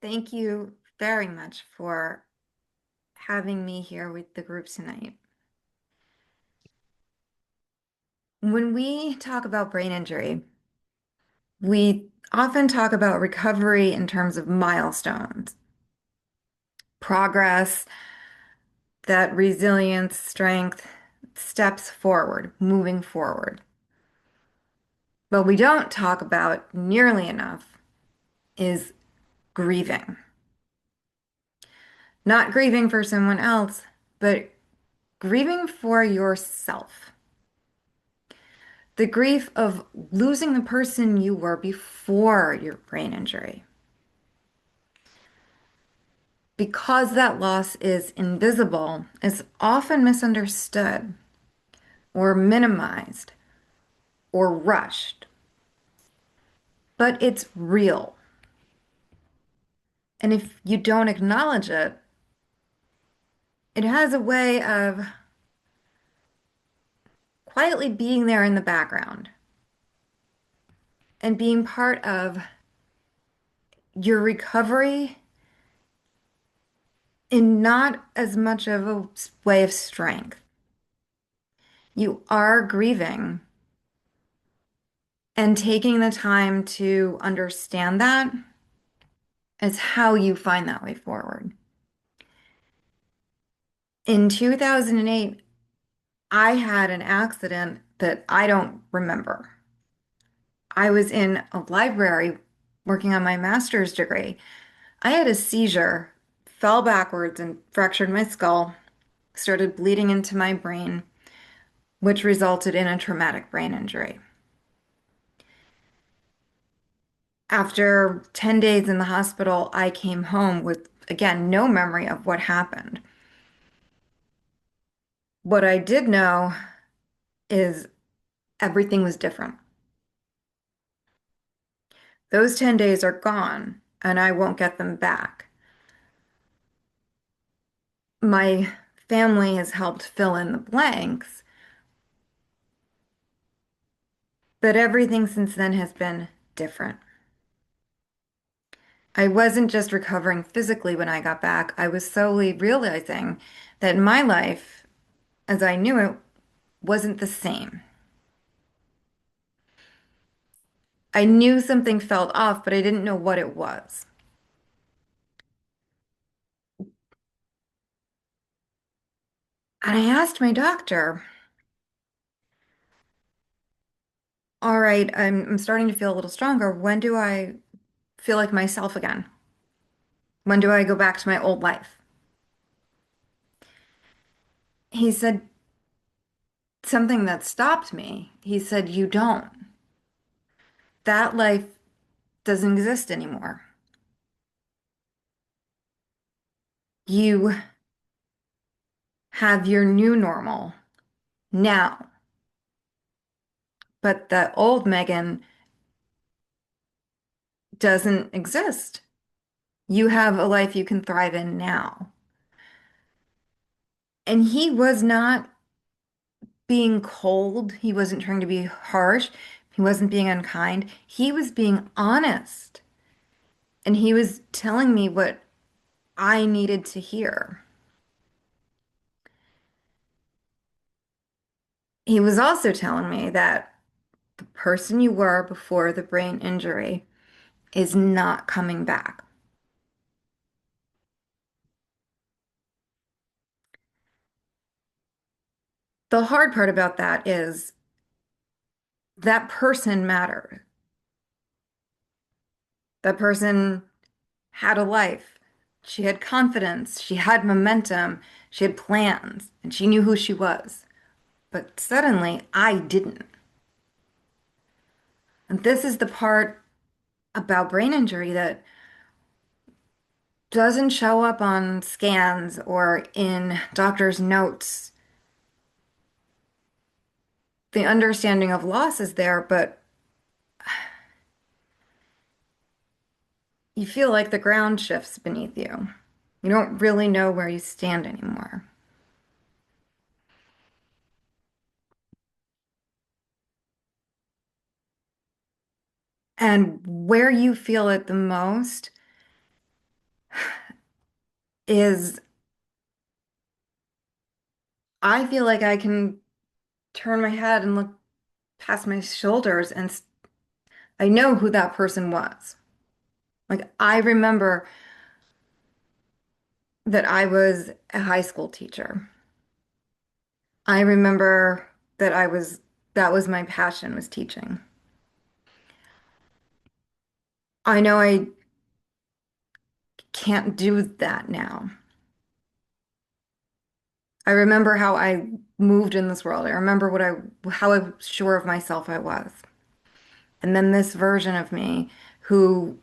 Thank you very much for having me here with the group tonight. When we talk about brain injury, we often talk about recovery in terms of milestones, progress, that resilience, strength, steps forward, moving forward. But we don't talk about nearly enough is grieving. Not grieving for someone else, but grieving for yourself. The grief of losing the person you were before your brain injury. Because that loss is invisible, it's often misunderstood or minimized or rushed, but it's real. And if you don't acknowledge it, it has a way of quietly being there in the background and being part of your recovery in not as much of a way of strength. You are grieving, and taking the time to understand that is how you find that way forward. In 2008, I had an accident that I don't remember. I was in a library working on my master's degree. I had a seizure, fell backwards and fractured my skull, started bleeding into my brain, which resulted in a traumatic brain injury. After 10 days in the hospital, I came home with, again, no memory of what happened. What I did know is everything was different. Those 10 days are gone, and I won't get them back. My family has helped fill in the blanks, but everything since then has been different. I wasn't just recovering physically when I got back, I was slowly realizing that my life, as I knew it, wasn't the same. I knew something felt off, but I didn't know what it was. And I asked my doctor, all right, I'm starting to feel a little stronger. When do I feel like myself again? When do I go back to my old life? He said something that stopped me. He said, you don't. That life doesn't exist anymore. You have your new normal now, but the old Megan doesn't exist. You have a life you can thrive in now. And he was not being cold. He wasn't trying to be harsh. He wasn't being unkind. He was being honest. And he was telling me what I needed to hear. He was also telling me that the person you were before the brain injury is not coming back. The hard part about that is that person mattered. That person had a life. She had confidence. She had momentum. She had plans, and she knew who she was. But suddenly, I didn't. And this is the part about brain injury that doesn't show up on scans or in doctor's notes. The understanding of loss is there, but you feel like the ground shifts beneath you. You don't really know where you stand anymore. And where you feel it the most is I feel like I can turn my head and look past my shoulders and I know who that person was. Like I remember that I was a high school teacher. I remember that that was my passion was teaching. I know I can't do that now. I remember how I moved in this world. I remember how sure of myself I was. And then this version of me who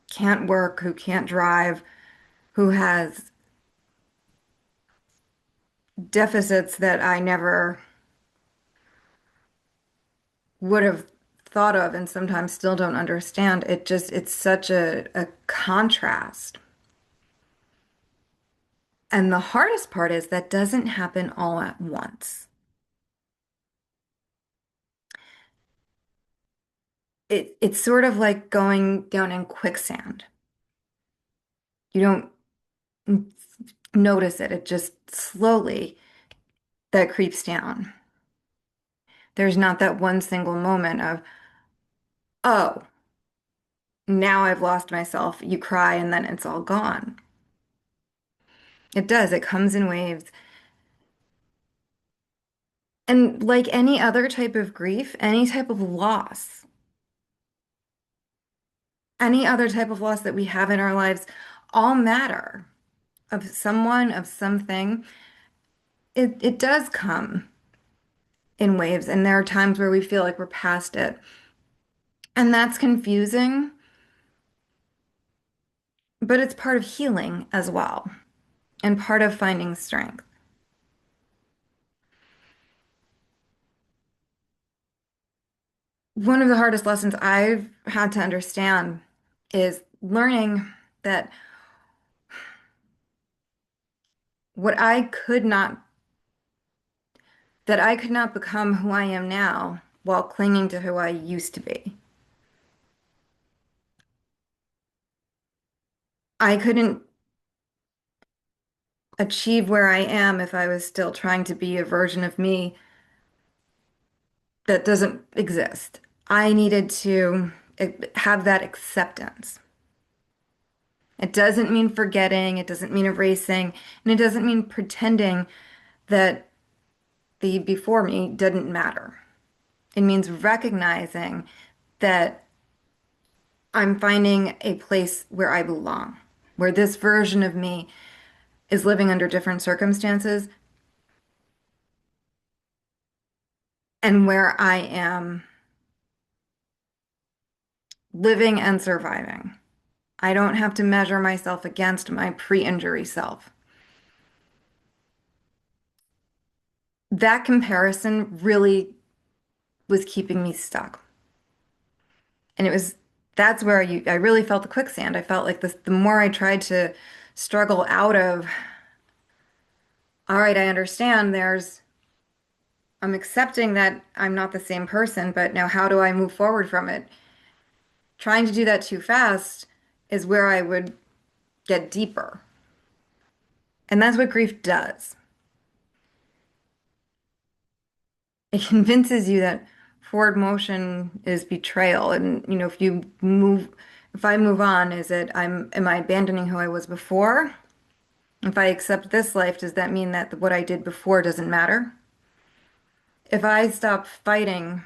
can't work, who can't drive, who has deficits that I never would have thought of and sometimes still don't understand. It's such a contrast. And the hardest part is that doesn't happen all at once. It's sort of like going down in quicksand. You don't notice it. It just slowly that creeps down. There's not that one single moment of, oh, now I've lost myself. You cry and then it's all gone. It does. It comes in waves. And like any other type of grief, any type of loss, any other type of loss that we have in our lives, all matter of someone, of something. It does come in waves, and there are times where we feel like we're past it. And that's confusing, but it's part of healing as well, and part of finding strength. One of the hardest lessons I've had to understand is learning that what I could not, that I could not become who I am now while clinging to who I used to be. I couldn't achieve where I am if I was still trying to be a version of me that doesn't exist. I needed to have that acceptance. It doesn't mean forgetting, it doesn't mean erasing, and it doesn't mean pretending that the before me didn't matter. It means recognizing that I'm finding a place where I belong, where this version of me is living under different circumstances and where I am living and surviving. I don't have to measure myself against my pre-injury self. That comparison really was keeping me stuck. And that's where I really felt the quicksand. I felt like the more I tried to struggle out of, all right, I understand I'm accepting that I'm not the same person, but now how do I move forward from it? Trying to do that too fast is where I would get deeper. And that's what grief does. It convinces you that forward motion is betrayal. And, if I move on, am I abandoning who I was before? If I accept this life, does that mean that what I did before doesn't matter? If I stop fighting,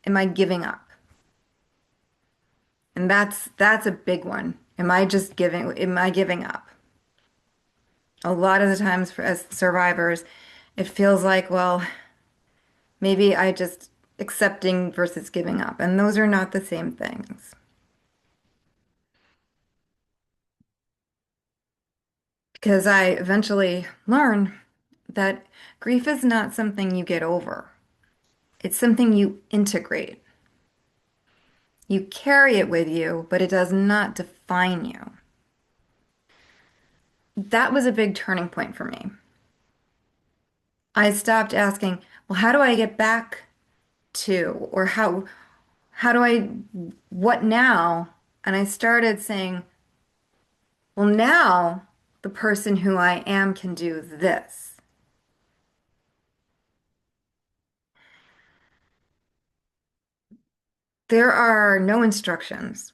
am I giving up? And that's a big one. Am I giving up? A lot of the times for as survivors, it feels like, well, maybe I just accepting versus giving up. And those are not the same things. Because I eventually learned that grief is not something you get over. It's something you integrate. You carry it with you, but it does not define you. That was a big turning point for me. I stopped asking, well, how do I get back to, or how do I, what now? And I started saying, well, now the person who I am can do this. There are no instructions,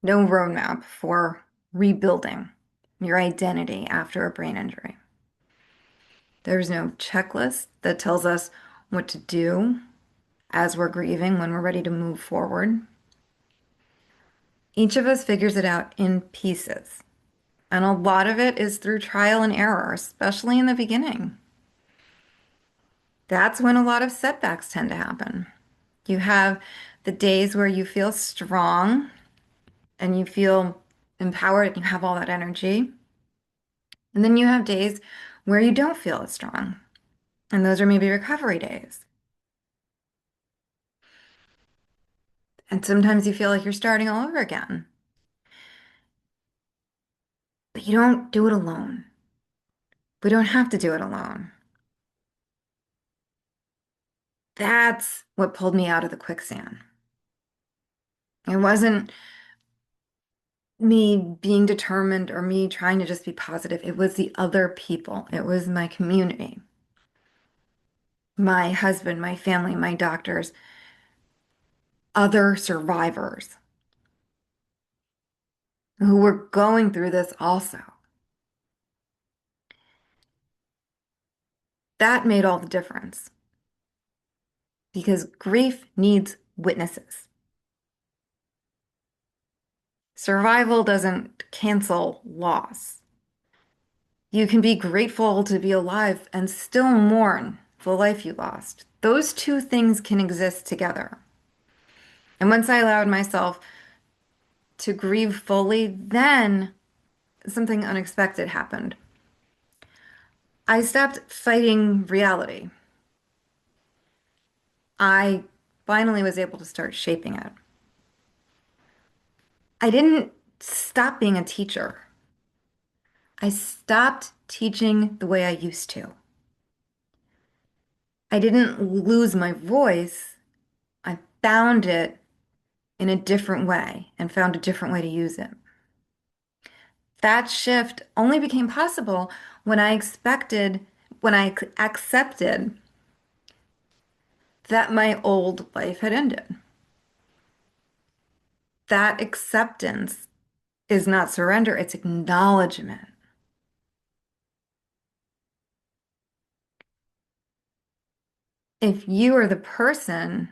no roadmap for rebuilding your identity after a brain injury. There's no checklist that tells us what to do as we're grieving when we're ready to move forward. Each of us figures it out in pieces. And a lot of it is through trial and error, especially in the beginning. That's when a lot of setbacks tend to happen. You have the days where you feel strong and you feel empowered and you have all that energy. And then you have days where you don't feel as strong. And those are maybe recovery days. And sometimes you feel like you're starting all over again. But you don't do it alone. We don't have to do it alone. That's what pulled me out of the quicksand. It wasn't me being determined or me trying to just be positive. It was the other people. It was my community, my husband, my family, my doctors, other survivors who were going through this also. That made all the difference because grief needs witnesses. Survival doesn't cancel loss. You can be grateful to be alive and still mourn the life you lost. Those two things can exist together. And once I allowed myself to grieve fully, then something unexpected happened. I stopped fighting reality. I finally was able to start shaping it. I didn't stop being a teacher. I stopped teaching the way I used to. I didn't lose my voice. I found it in a different way and found a different way to use it. That shift only became possible when when I accepted that my old life had ended. That acceptance is not surrender, it's acknowledgement. If you are the person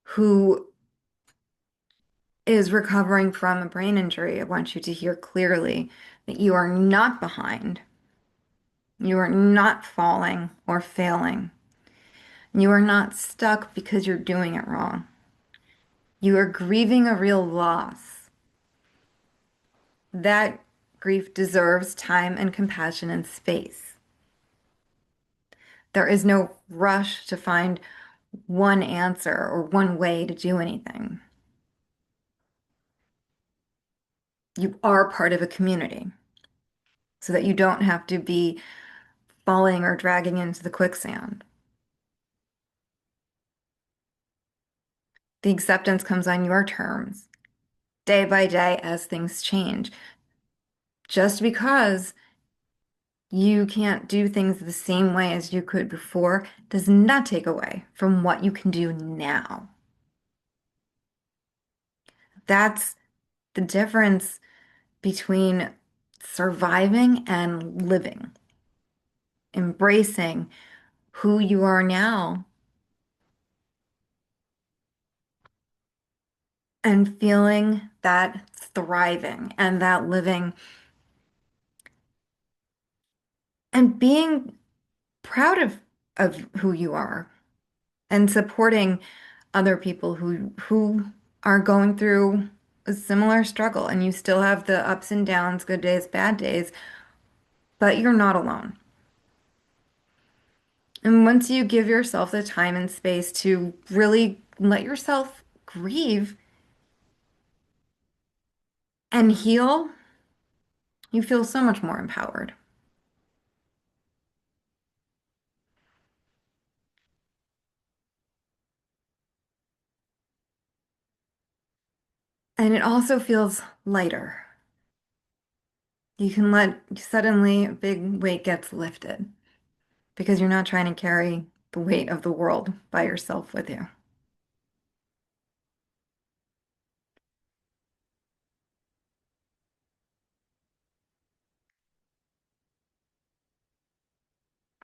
who is recovering from a brain injury, I want you to hear clearly that you are not behind. You are not falling or failing. You are not stuck because you're doing it wrong. You are grieving a real loss. That grief deserves time and compassion and space. There is no rush to find one answer or one way to do anything. You are part of a community so that you don't have to be falling or dragging into the quicksand. The acceptance comes on your terms, day by day as things change. Just because you can't do things the same way as you could before does not take away from what you can do now. That's the difference between surviving and living, embracing who you are now and feeling that thriving and that living and being proud of who you are and supporting other people who are going through a similar struggle and you still have the ups and downs, good days, bad days, but you're not alone. And once you give yourself the time and space to really let yourself grieve and heal, you feel so much more empowered. And it also feels lighter. You can let suddenly a big weight gets lifted because you're not trying to carry the weight of the world by yourself with you.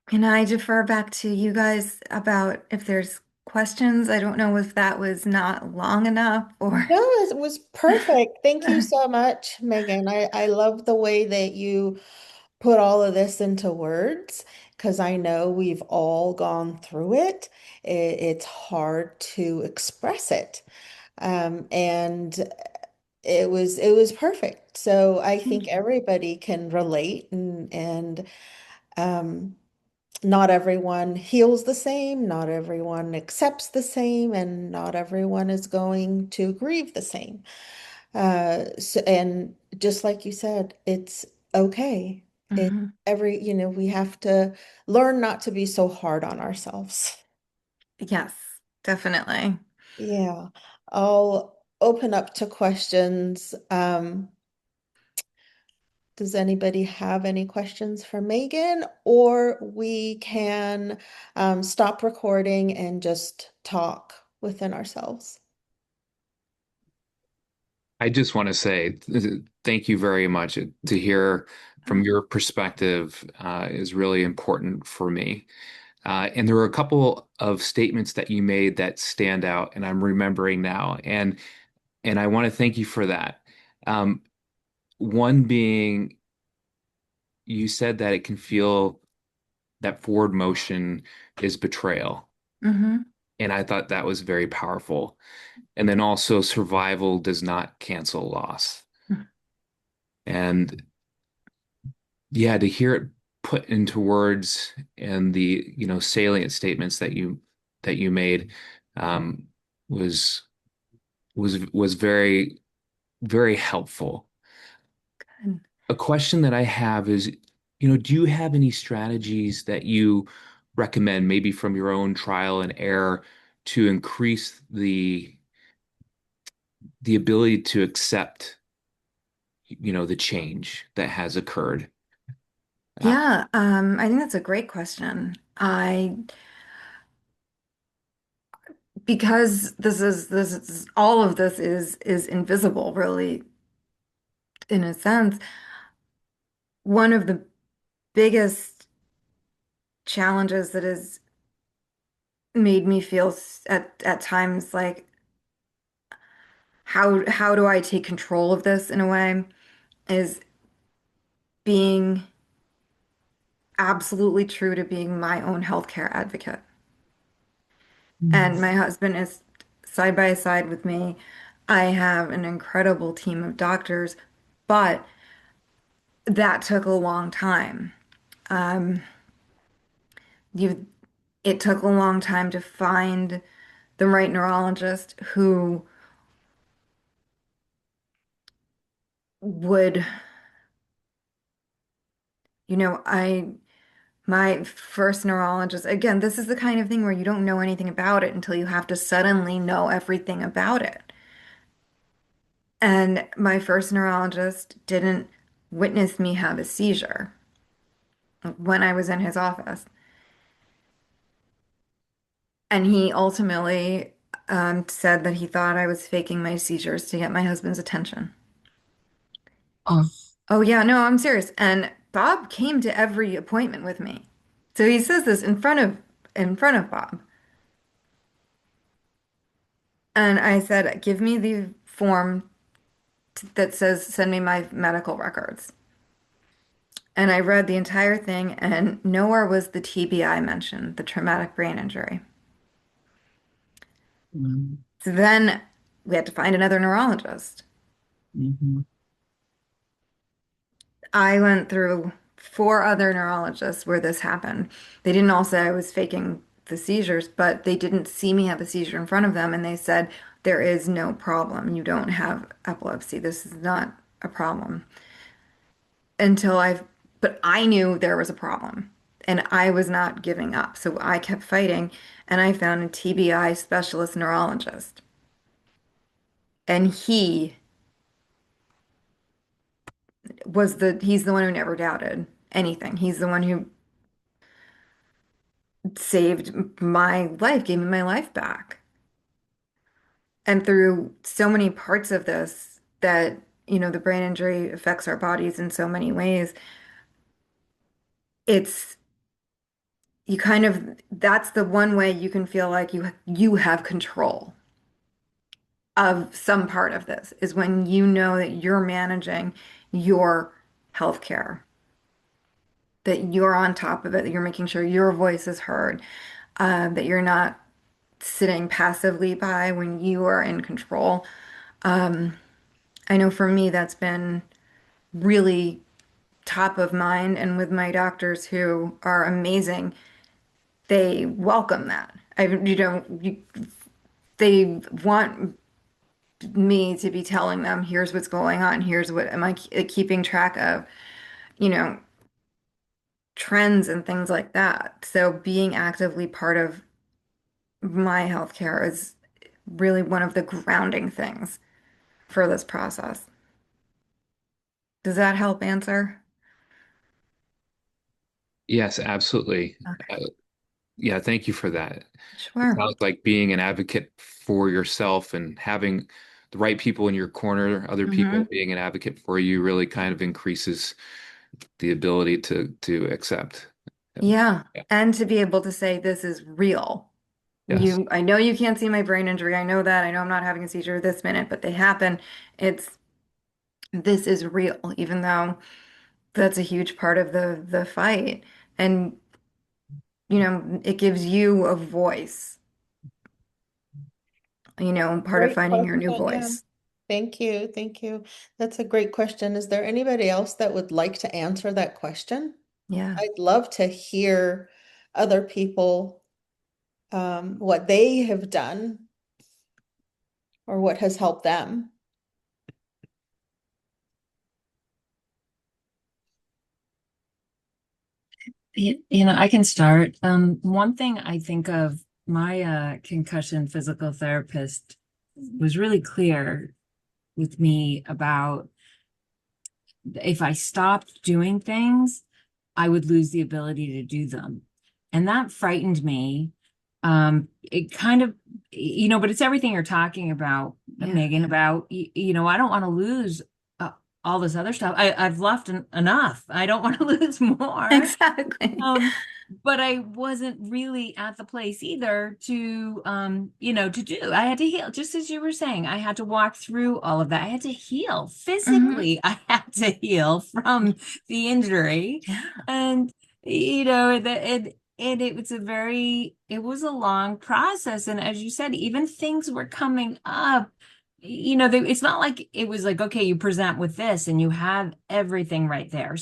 Can I defer back to you guys about if there's questions? I don't know if that was not long enough or. No, it was perfect. Thank you so much, Megan. I love the way that you put all of this into words because I know we've all gone through it. It's hard to express it. And it was perfect. So I Thank think you. everybody can relate and um not everyone heals the same, not everyone accepts the same, and not everyone is going to grieve the same. And just like you said, it's okay. It Mhm. we have to learn not to be so hard on ourselves. Yes, definitely. Yeah. I'll open up to questions. Does anybody have any questions for Megan? Or we can stop recording and just talk within ourselves. I just want to say thank you very much. To hear from your perspective is really important for me. And there were a couple of statements that you made that stand out, and I'm remembering now. And I want to thank you for that. Um, One being, you said that it can feel that forward motion is betrayal. Hmm. And I thought that was very powerful. And then also, survival does not cancel loss. And yeah, to hear it put into words and the, salient statements that you made um, was was very, very helpful. A question that I have is, do you have any strategies that you recommend, maybe from your own trial and error, to increase the ability to accept, the change that has occurred? Uh, Yeah, I think that's a great question. Because this is all of this is invisible, really, in a sense. One of the biggest challenges that has made me feel at times like how do I take control of this in a way is being absolutely true to being my own healthcare advocate. And my husband is side by side with me. I have an incredible team of doctors, but that took a long time. Um, you, it took a long time to find the right neurologist who would, my first neurologist, again, this is the kind of thing where you don't know anything about it until you have to suddenly know everything about it. And my first neurologist didn't witness me have a seizure when I was in his office. And he ultimately said that he thought I was faking my seizures to get my husband's attention. Oh. Oh, yeah, no, I'm serious. And Bob came to every appointment with me. So he says this in front of Bob. And I said, give me the form that says send me my medical records. And I read the entire thing, and nowhere was the TBI mentioned, the traumatic brain injury. Mm-hmm. So then we had to find another neurologist. I went through four other neurologists where this happened. They didn't all say I was faking the seizures, but they didn't see me have a seizure in front of them, and they said, there is no problem. You don't have epilepsy. This is not a problem. But I knew there was a problem, and I was not giving up. So I kept fighting, and I found a TBI specialist neurologist. And he he's the one who never doubted anything. He's the one who saved my life, gave me my life back. And through so many parts of this that, the brain injury affects our bodies in so many ways, it's you kind of that's the one way you can feel like you have control of some part of this is when you know that you're managing your healthcare, that you're on top of it, that you're making sure your voice is heard, that you're not sitting passively by when you are in control. I know for me that's been really top of mind, and with my doctors who are amazing, they welcome that. They want me to be telling them, here's what's going on, here's what am I keeping track of, you know, trends and things like that. So being actively part of my healthcare is really one of the grounding things for this process. Does that help answer? Yes, absolutely. Okay. Uh, yeah, thank you for that. It Sure. sounds like being an advocate for yourself and having the right people in your corner, other people Hmm. being an advocate for you really kind of increases the ability to accept. Yeah. Yeah. And to be able to say, this is real. Yes. I know you can't see my brain injury. I know that. I know I'm not having a seizure this minute, but they happen. It's, this is real, even though that's a huge part of the fight. And, it gives you a voice, part of Great finding your new question. Yeah. voice. Thank you. Thank you. That's a great question. Is there anybody else that would like to answer that question? Yeah. I'd love to hear other people, what they have done or what has helped them. I can start. One thing I think of, my concussion physical therapist was really clear with me about if I stopped doing things, I would lose the ability to do them. And that frightened me. It kind of, but it's everything you're talking about, Yeah. Megan, about, I don't want to lose uh, all this other stuff. I've left enough. I don't want to lose more. Exactly. But I wasn't really at the place either to, to do. I had to heal, just as you were saying. I had to walk through all of that. I had to heal Hmm. physically. I had to heal from the injury, Yeah. and it was it was a long process. And as you said, even things were coming up. It's not like it was like, okay, you present with this and you have everything right there.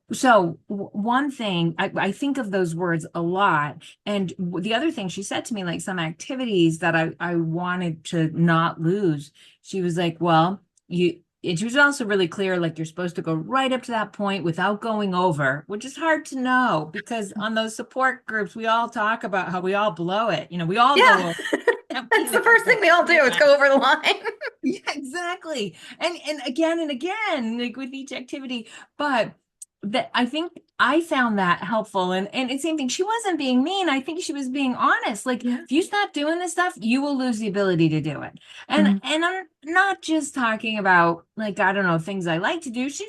One thing I think of those words a lot, and the other thing she said to me, like some activities that I wanted to not lose, she was like, well, and she was also really clear, like you're supposed to go right up to that point without going over, which is hard to know because on those support groups, we all talk about how we all blow it. We all Yeah. go over. That's the first thing we all do is go over the line. Yeah, exactly. And again, like with each activity. But that I think I found that helpful. And the same thing, she wasn't being mean. I think she was being honest. Like, Yeah. if you stop doing this stuff, you will lose the ability to do it. And Mhm. and I'm not just talking about, like, I don't know, things I like to do. She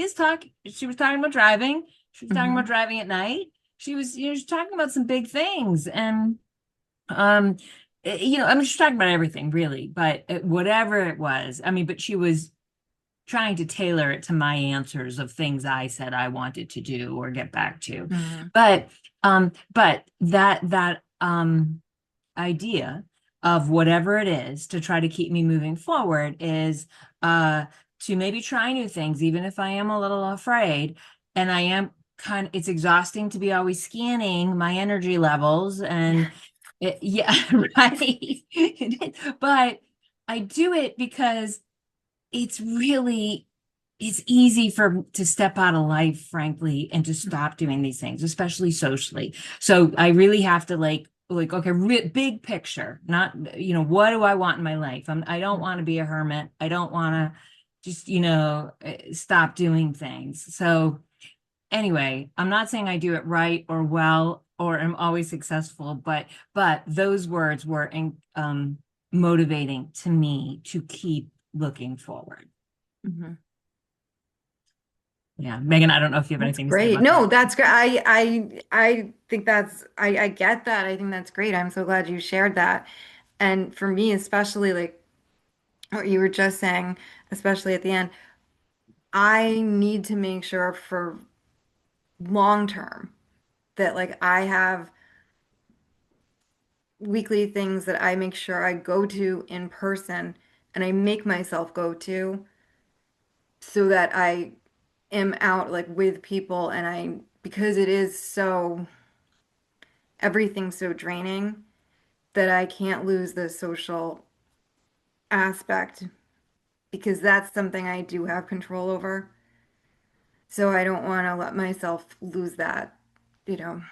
was talking about driving. She was talking about Mhm. driving at night. She was talking about some big things. And um, I mean, she's talking about everything really, but whatever it was, I mean, but she was trying to tailor it to my answers of things I said I wanted to do or get back to. Mhm. But that idea of whatever it is to try to keep me moving forward is uh to maybe try new things, even if I am a little afraid. And I am it's exhausting to be always scanning my energy levels and yeah, right. But I do it because it's really it's easy for to step out of life, frankly, and to stop doing these things, especially socially. So I really have to like okay, big picture, not what do I want in my life? I don't want to be a hermit. I don't want to. just, stop doing things. So anyway, I'm not saying I do it right or well or am always successful, but those words were motivating to me to keep looking forward. Mhm. Yeah, Megan, I don't know if you have That's anything to say great. about No, that. that's great. I think I get that. I think that's great. I'm so glad you shared that. And for me, especially like what you were just saying, especially at the end, I need to make sure for long term that like I have weekly things that I make sure I go to in person and I make myself go to so that I am out like with people and I because it is so everything's so draining that I can't lose the social aspect because that's something I do have control over. So I don't want to let myself lose that, you know.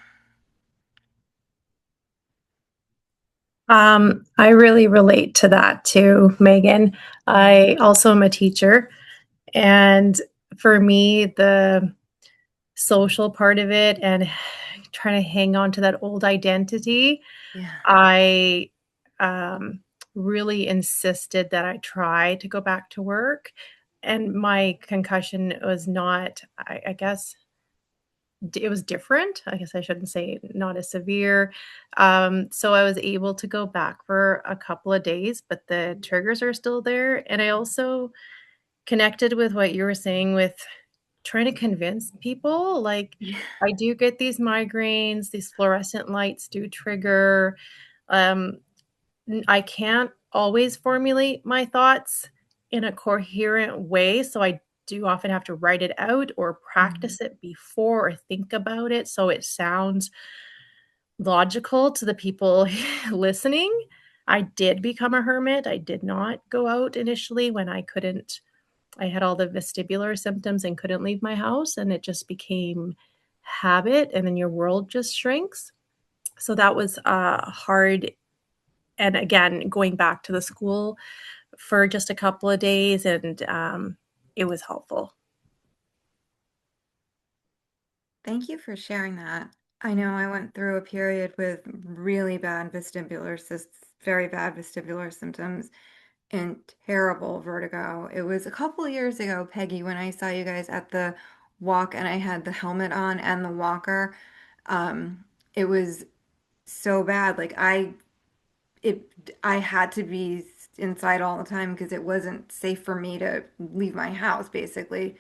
I really relate to that too, Megan. I also am a teacher, and for me, the social part of it and trying to hang on to that old identity, Yeah. I really insisted that I try to go back to work. And my concussion was not, I guess, it was different. I guess I shouldn't say not as severe. So I was able to go back for a couple of days, but the triggers are still there. And I also connected with what you were saying with trying to convince people. Like, Yeah. I do get these migraines, these fluorescent lights do trigger. Um, I can't always formulate my thoughts in a coherent way. So I do often have to write it out or Mhm. practice it before or think about it so it sounds logical to the people listening. I did become a hermit. I did not go out initially when I couldn't. I had all the vestibular symptoms and couldn't leave my house, and it just became habit, and then your world just shrinks. So that was hard. And again, going back to the school for just a couple of days, and it was helpful. Thank you for sharing that. I know I went through a period with really bad vestibular very bad vestibular symptoms and terrible vertigo. It was a couple of years ago, Peggy, when I saw you guys at the walk and I had the helmet on and the walker. It was so bad. I had to be inside all the time because it wasn't safe for me to leave my house, basically.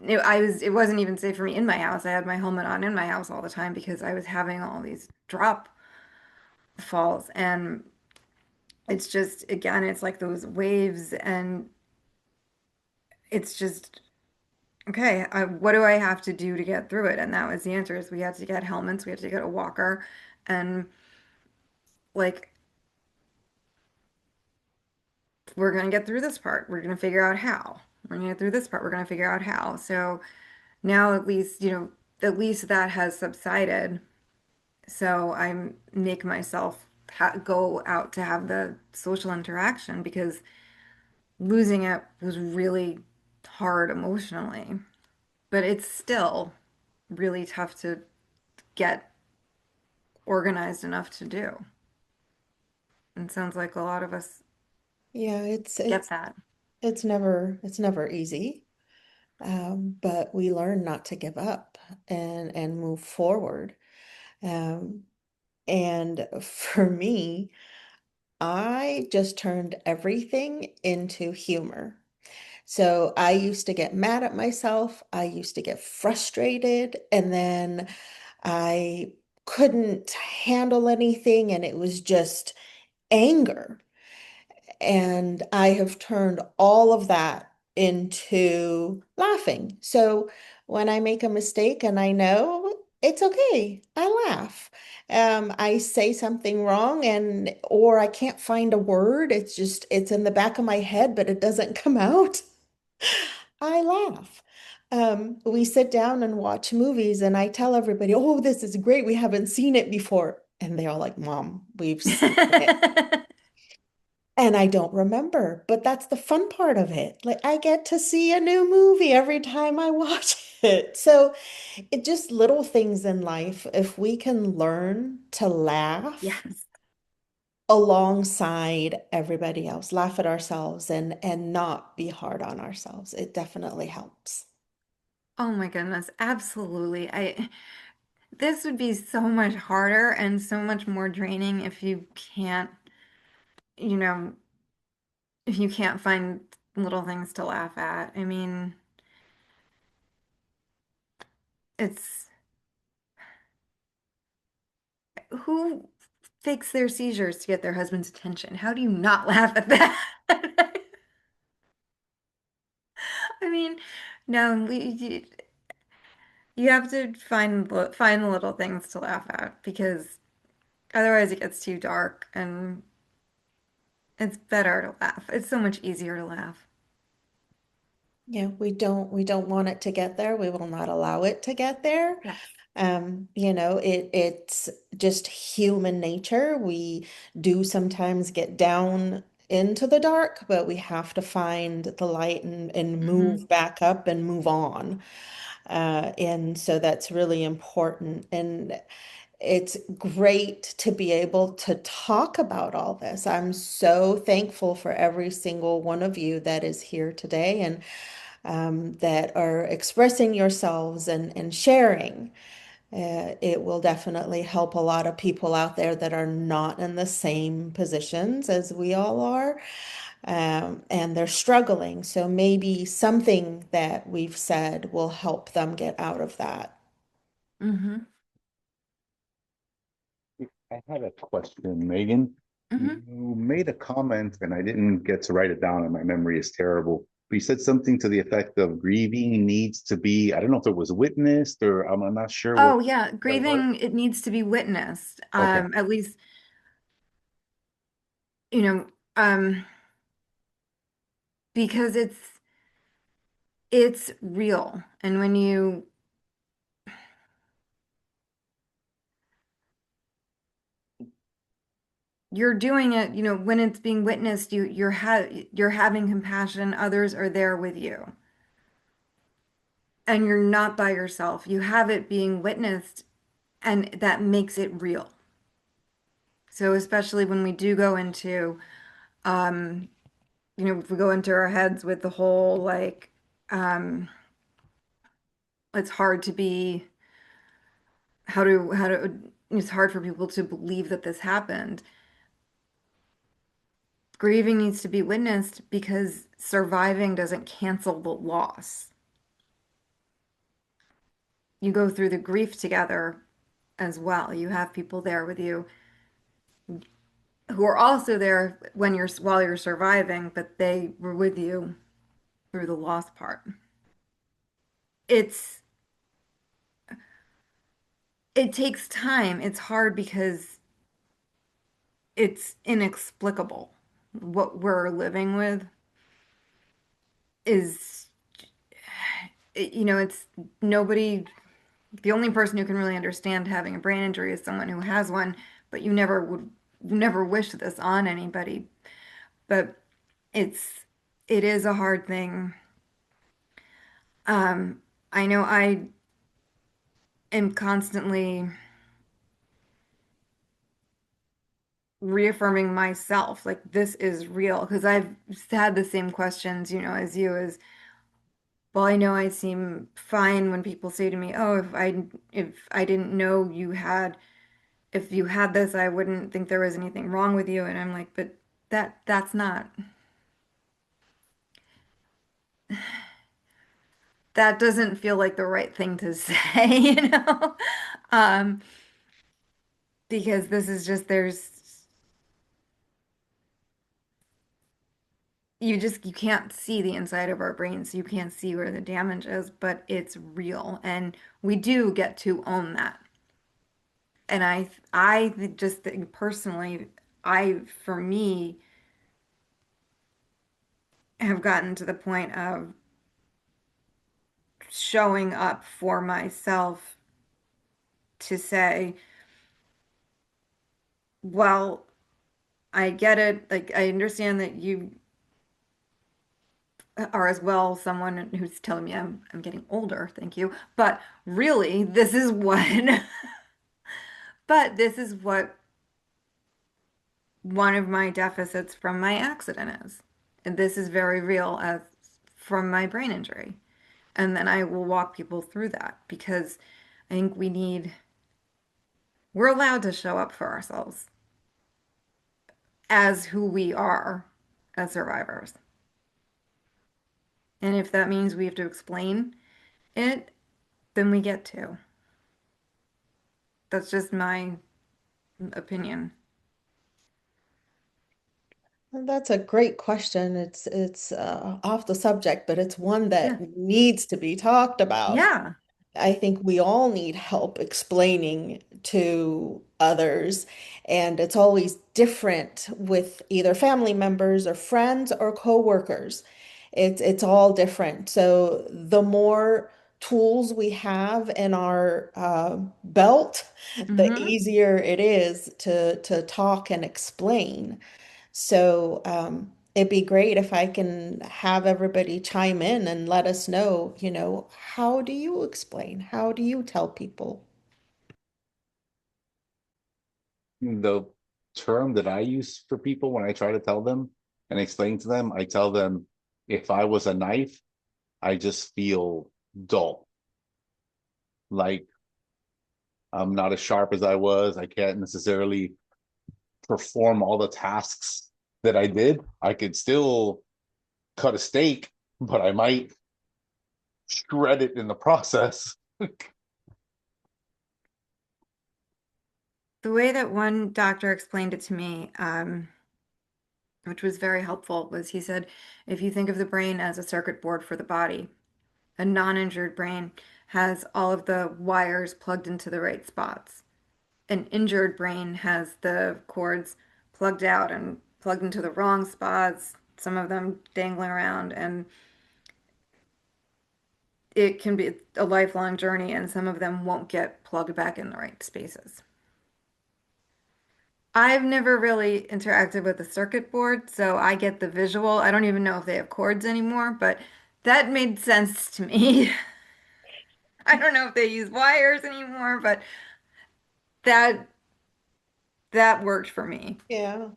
It wasn't even safe for me in my house. I had my helmet on in my house all the time because I was having all these drop falls and it's just again it's like those waves and it's just okay, what do I have to do to get through it? And that was the answer is we had to get helmets, we had to get a walker and like we're gonna get through this part. We're gonna figure out how. We're gonna get through this part. We're gonna figure out how. So now at least, at least that has subsided. So I make myself go out to have the social interaction because losing it was really hard emotionally. But it's still really tough to get organized enough to do. And sounds like a lot of us Yeah, it's get it's that. it's never easy. But we learn not to give up and move forward. Um, and for me, I just turned everything into humor. So I used to get mad at myself. I used to get frustrated, and then I couldn't handle anything, and it was just anger. And I have turned all of that into laughing. So when I make a mistake and I know it's okay, I laugh. I say something wrong and or I can't find a word. It's in the back of my head, but it doesn't come out. I laugh. We sit down and watch movies, and I tell everybody, "Oh, this is great. We haven't seen it before." And they're all like, "Mom, we've seen it." And I don't remember, but that's the fun part of it. Like I get to see a new movie every time I watch it. So it just little things in life. If we can learn to laugh Yes. alongside everybody else, laugh at ourselves and not be hard on ourselves, it definitely helps. Oh my goodness, absolutely. This would be so much harder and so much more draining if you can't, you know, if you can't find little things to laugh at. I mean, it's who fakes their seizures to get their husband's attention? How do you not laugh at that? I mean, no, you have to find the little things to laugh at because otherwise it gets too dark and it's better to laugh. It's so much easier to laugh. Yeah, we don't want it to get there. We will not allow it to get there. Yes. It's just human nature. We do sometimes get down into the dark, but we have to find the light and move Hmm. back up and move on. And so that's really important. And it's great to be able to talk about all this. I'm so thankful for every single one of you that is here today and that are expressing yourselves and sharing. It will definitely help a lot of people out there that are not in the same positions as we all are, and they're struggling. So maybe something that we've said will help them get out of that. Hmm. I had a question, Megan. Hmm. You made a comment and I didn't get to write it down, and my memory is terrible. But you said something to the effect of grieving needs to be, I don't know if it was witnessed or I'm not sure what Oh yeah, that was. grieving, it needs to be witnessed. Okay. At least, you know, um, because it's real. And when you're doing it, when it's being witnessed, you're having compassion, others are there with you. And you're not by yourself. You have it being witnessed, and that makes it real. So especially when we do go into, um, if we go into our heads with the whole like, um, it's hard to be, it's hard for people to believe that this happened. Grieving needs to be witnessed because surviving doesn't cancel the loss. You go through the grief together as well. You have people there with you who are also there while you're surviving, but they were with you through the loss part. It's it takes time. It's hard because it's inexplicable. What we're living with is, it's nobody, the only person who can really understand having a brain injury is someone who has one, but you never wish this on anybody. But it's, it is a hard thing. I know I am constantly reaffirming myself, like this is real, because I've had the same questions, as you, as well. I know I seem fine when people say to me, "Oh, if I didn't know if you had this, I wouldn't think there was anything wrong with you." And I'm like, "But that's not that doesn't feel like the right thing to say, you know?" Um, because this is just you can't see the inside of our brains. You can't see where the damage is, but it's real, and we do get to own that. And just think personally, for me, have gotten to the point of showing up for myself to say, well, I get it. Like, I understand that you are as well someone who's telling me I'm getting older, thank you. But really, this is what but this is what one of my deficits from my accident is. And this is very real as from my brain injury. And then I will walk people through that because I think we're allowed to show up for ourselves as who we are as survivors. And if that means we have to explain it, then we get to. That's just my opinion. That's a great question. It's off the subject, but it's one Yeah. that needs to be talked about. Yeah. I think we all need help explaining to others, and it's always different with either family members or friends or coworkers. It's all different. So the more tools we have in our belt, the Mm-hmm. easier it is to talk and explain. So it'd be great if I can have everybody chime in and let us know, how do you explain? How do you tell people? The term that I use for people when I try to tell them and explain to them, I tell them if I was a knife, I just feel dull. Like I'm not as sharp as I was. I can't necessarily perform all the tasks that I did. I could still cut a steak, but I might shred it in the process. The way that one doctor explained it to me, which was very helpful, was he said, if you think of the brain as a circuit board for the body, a non-injured brain has all of the wires plugged into the right spots. An injured brain has the cords plugged out and plugged into the wrong spots, some of them dangling around, and it can be a lifelong journey, and some of them won't get plugged back in the right spaces. I've never really interacted with a circuit board, so I get the visual. I don't even know if they have cords anymore, but that made sense to me. I don't know if they use wires anymore, but that that worked for me. Yeah,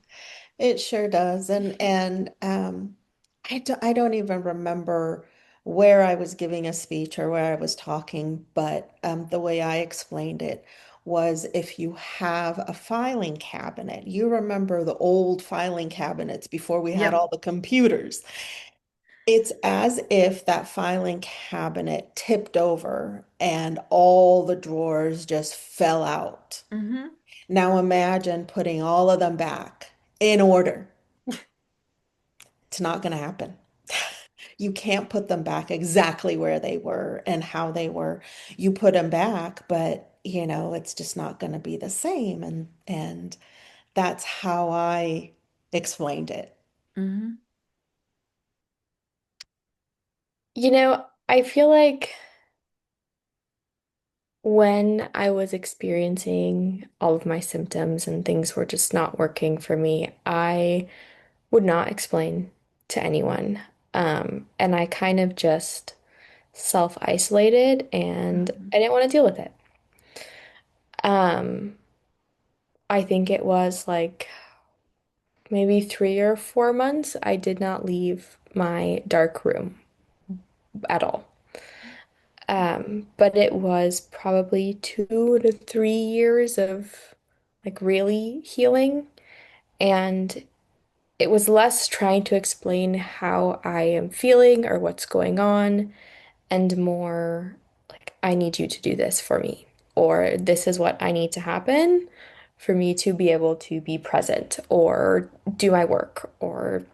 it sure does. And I don't even remember where I was giving a speech or where I was talking, but the way I explained it was if you have a filing cabinet, you remember the old filing cabinets before we had Yep. all the computers. It's as if that filing cabinet tipped over and all the drawers just fell out. Hmm. Now imagine putting all of them back in order. It's not going to happen. You can't put them back exactly where they were and how they were. You put them back, but it's just not going to be the same. And that's how I explained it. Hmm. I feel like when I was experiencing all of my symptoms and things were just not working for me, I would not explain to anyone. And I kind of just self-isolated and Hmm. I didn't want to deal with it. Um, I think it was like maybe 3 or 4 months, I did not leave my dark room at all. But it was probably 2 to 3 years of like really healing. And it was less trying to explain how I am feeling or what's going on, and more like, I need you to do this for me, or this is what I need to happen for me to be able to be present or do my work or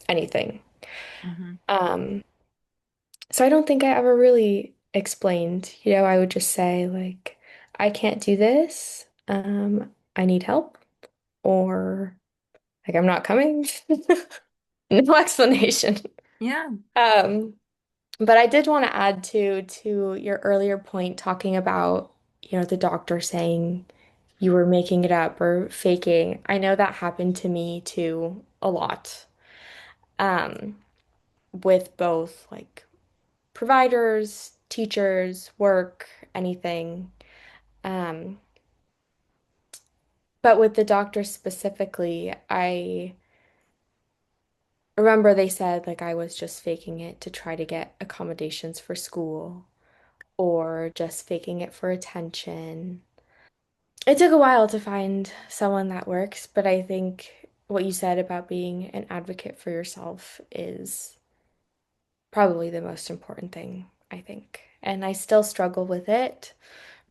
anything. Hmm. Um, So I don't think I ever really explained. I would just say like, I can't do this. I need help, or like I'm not coming. No explanation. Yeah. Um, but I did want to add to your earlier point talking about, the doctor saying you were making it up or faking. I know that happened to me too a lot. Um, with both like providers, teachers, work, anything. Um, but with the doctor specifically, I remember they said like I was just faking it to try to get accommodations for school or just faking it for attention. It took a while to find someone that works, but I think what you said about being an advocate for yourself is probably the most important thing, I think. And I still struggle with it,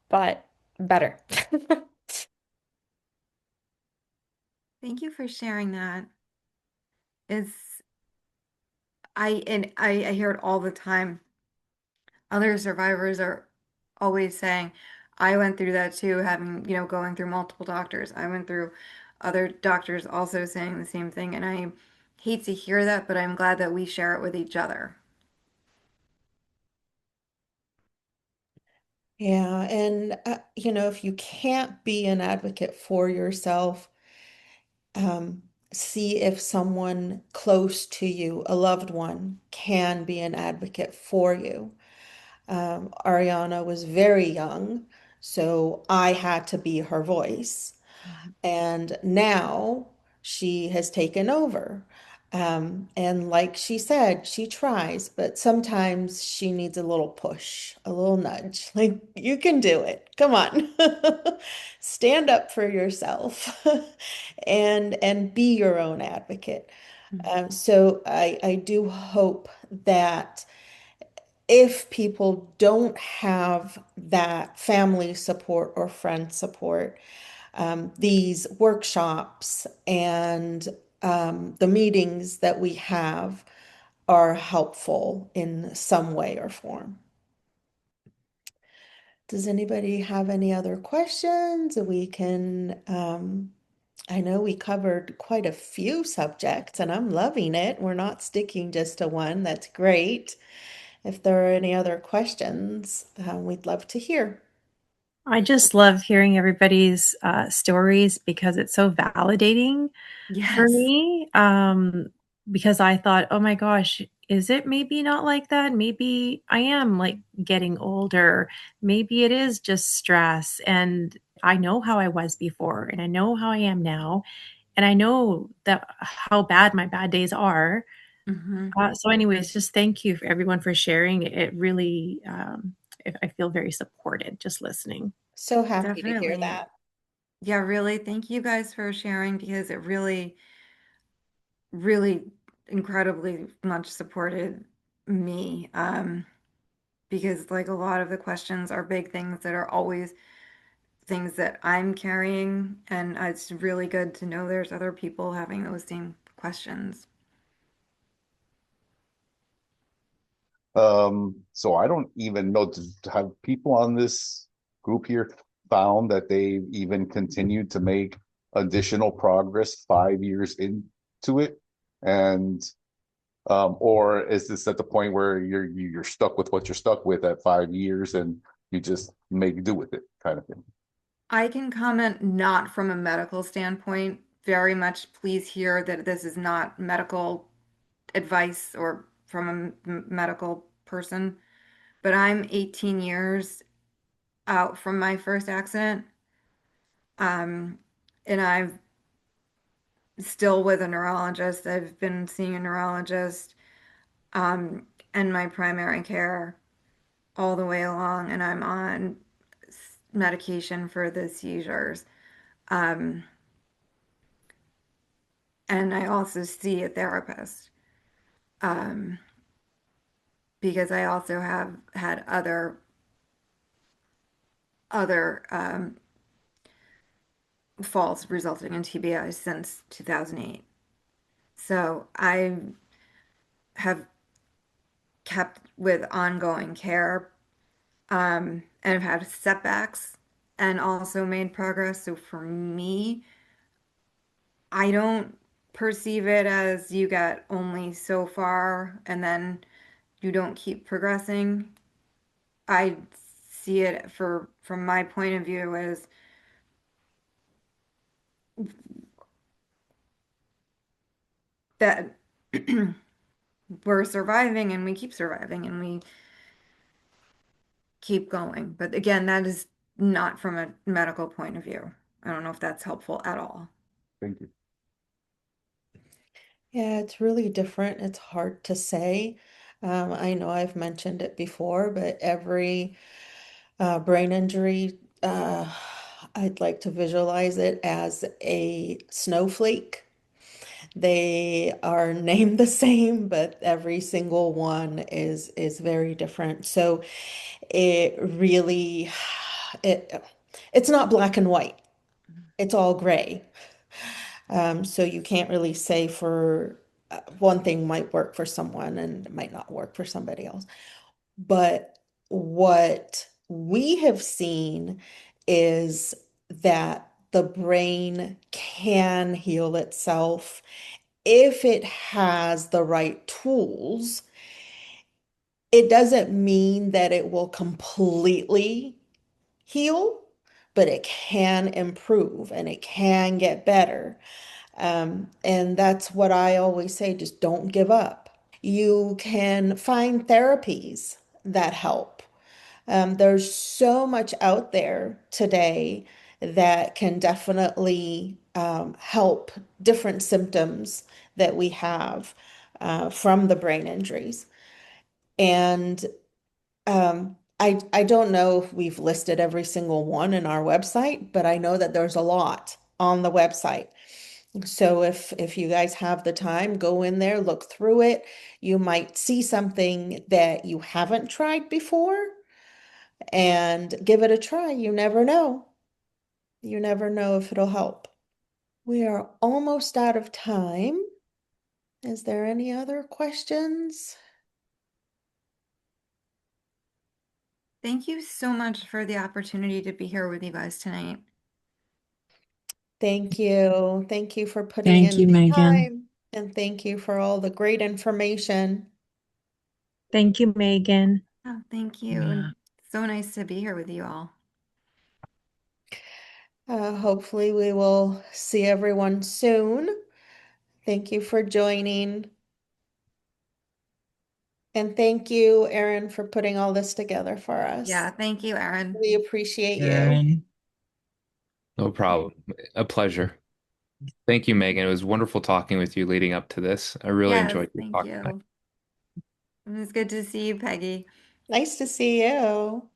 but better. Thank you for sharing that. It's I hear it all the time. Other survivors are always saying, I went through that too, having, going through multiple doctors. I went through other doctors also saying the same thing. And I hate to hear that, but I'm glad that we share it with each other. Yeah, and if you can't be an advocate for yourself, see if someone close to you, a loved one, can be an advocate for you. Ariana was very young, so I had to be her voice. And now she has taken over. And like she said, she tries, but sometimes she needs a little push, a little nudge. Like, you can do it. Come on. Stand up for yourself and be your own advocate. So I do hope that if people don't have that family support or friend support, these workshops and the meetings that we have are helpful in some way or form. Does anybody have any other questions? I know we covered quite a few subjects and I'm loving it. We're not sticking just to one. That's great. If there are any other questions, we'd love to hear. I just love hearing everybody's stories because it's so validating for Yes. me. Because I thought, oh my gosh, is it maybe not like that? Maybe I am like getting older. Maybe it is just stress. And I know how I was before, and I know how I am now. And I know that how bad my bad days are. Hmm. So, anyways, just thank you for everyone for sharing. It really, I feel very supported just listening. So happy to hear Definitely. that. Yeah, really. Thank you guys for sharing because it really, really incredibly much supported me. Because like a lot of the questions are big things that are always things that I'm carrying, and it's really good to know there's other people having those same questions. So I don't even know, have people on this group here found that they've even continued to make additional progress 5 years into it? And or is this at the point where you're stuck with what you're stuck with at 5 years and you just make do with it kind of thing? I can comment not from a medical standpoint. Very much please hear that this is not medical advice or from a medical person, but I'm 18 years out from my first accident. Um, and I'm still with a neurologist. I've been seeing a neurologist, and my primary care all the way along, and I'm on medication for the seizures. Um, and I also see a therapist, um, because I also have had other falls resulting in TBI since 2008. So I have kept with ongoing care, and have had setbacks and also made progress. So for me, I don't perceive it as you get only so far and then you don't keep progressing. I see it from my point of view as that we're surviving and we keep surviving and we keep going. But again, that is not from a medical point of view. I don't know if that's helpful at all. Thank you. Yeah, it's really different. It's hard to say. I know I've mentioned it before, but every brain injury, I'd like to visualize it as a snowflake. They are named the same, but every single one is very different. So it really it it's not black and white. It's all gray. So you can't really say for one thing might work for someone and it might not work for somebody else. But what we have seen is that the brain can heal itself if it has the right tools. It doesn't mean that it will completely heal, but it can improve and it can get better. And that's what I always say, just don't give up. You can find therapies that help. There's so much out there today that can definitely help different symptoms that we have from the brain injuries. And I don't know if we've listed every single one in our website, but I know that there's a lot on the website. So if you guys have the time, go in there, look through it. You might see something that you haven't tried before and give it a try. You never know. You never know if it'll help. We are almost out of time. Is there any other questions? Thank you so much for the opportunity to be here with you guys tonight. Thank you. Thank you for putting Thank in you, the Megan. time, and thank you for all the great information. Thank you, Megan. Oh, thank you. Yeah. And so nice to be here with you all. Hopefully we will see everyone soon. Thank you for joining. And thank you, Erin, for putting all this together for us. Yeah, thank you, Erin. We appreciate you. Aaron. No problem. A pleasure. Thank you, Megan. It was wonderful talking with you leading up to this. I really Yes, enjoyed your thank talk tonight. you. It was good to see you, Peggy. Nice to see you.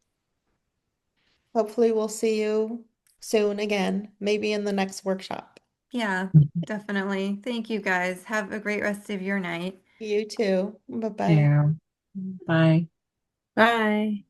Hopefully we'll see you soon again, maybe in the next workshop. Yeah, definitely. Thank you guys. Have a great rest of your night. You too. Bye-bye. Yeah. Bye. Bye.